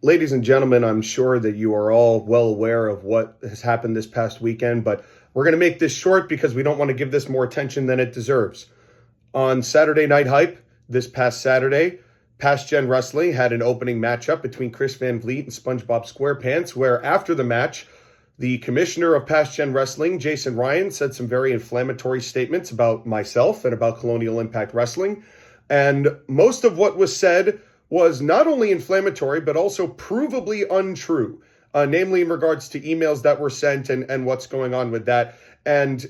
Ladies and gentlemen, I'm sure that you are all well aware of what has happened this past weekend, but we're going to make this short because we don't want to give this more attention than it deserves. On Saturday Night Hype, this past Saturday, PastGen Wrestling had an opening matchup between Chris Van Vliet and SpongeBob SquarePants, where after the match, the commissioner of PastGen Wrestling, Jason Ryan, said some very inflammatory statements about myself and about Colonial Impact Wrestling. And most of what was said was not only inflammatory, but also provably untrue, namely in regards to emails that were sent and what's going on with that. And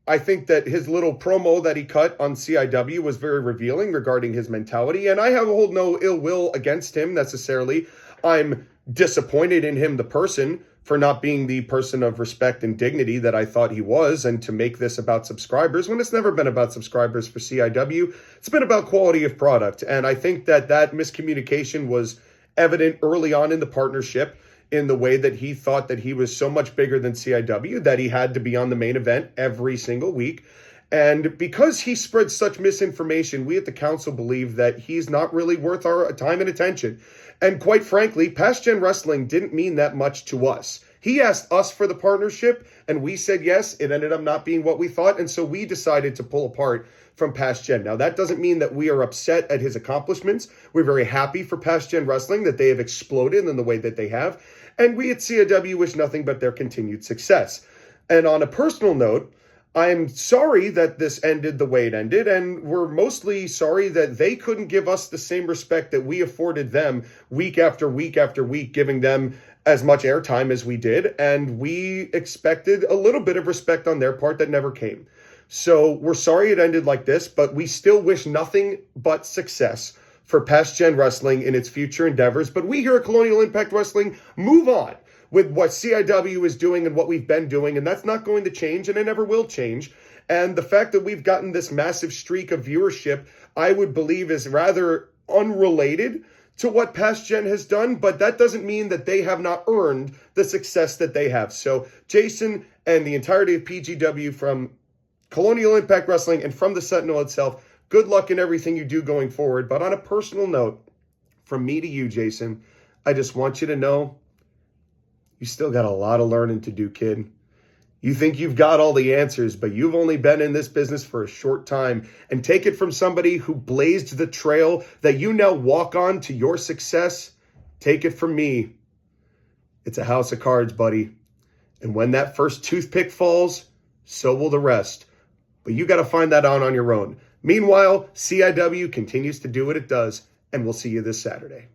I think that his little promo that he cut on CIW was very revealing regarding his mentality. And I have hold no ill will against him necessarily. I'm disappointed in him, the person, for not being the person of respect and dignity that I thought he was, and to make this about subscribers when it's never been about subscribers for CIW. It's been about quality of product. And I think that that miscommunication was evident early on in the partnership, in the way that he thought that he was so much bigger than CIW, that he had to be on the main event every single week. And because he spread such misinformation, we at the council believe that he's not really worth our time and attention. And quite frankly, PastGen Wrestling didn't mean that much to us. He asked us for the partnership, and we said yes. It ended up not being what we thought, and so we decided to pull apart from PastGen. Now, that doesn't mean that we are upset at his accomplishments. We're very happy for PastGen Wrestling that they have exploded in the way that they have, and we at CIW wish nothing but their continued success. And on a personal note, I'm sorry that this ended the way it ended, and we're mostly sorry that they couldn't give us the same respect that we afforded them week after week after week, giving them as much airtime as we did, and we expected a little bit of respect on their part that never came. So we're sorry it ended like this, but we still wish nothing but success for PastGen Wrestling in its future endeavors. But we here at Colonial Impact Wrestling move on with what CIW is doing and what we've been doing, and that's not going to change, and it never will change. And the fact that we've gotten this massive streak of viewership, I would believe, is rather unrelated to what PastGen has done, but that doesn't mean that they have not earned the success that they have. So Jason and the entirety of PGW, from Colonial Impact Wrestling and from the Sentinel itself, good luck in everything you do going forward. But on a personal note, from me to you, Jason, I just want you to know you still got a lot of learning to do, kid. You think you've got all the answers, but you've only been in this business for a short time. And take it from somebody who blazed the trail that you now walk on to your success. Take it from me. It's a house of cards, buddy. And when that first toothpick falls, so will the rest. But you got to find that out on your own. Meanwhile, CIW continues to do what it does, and we'll see you this Saturday.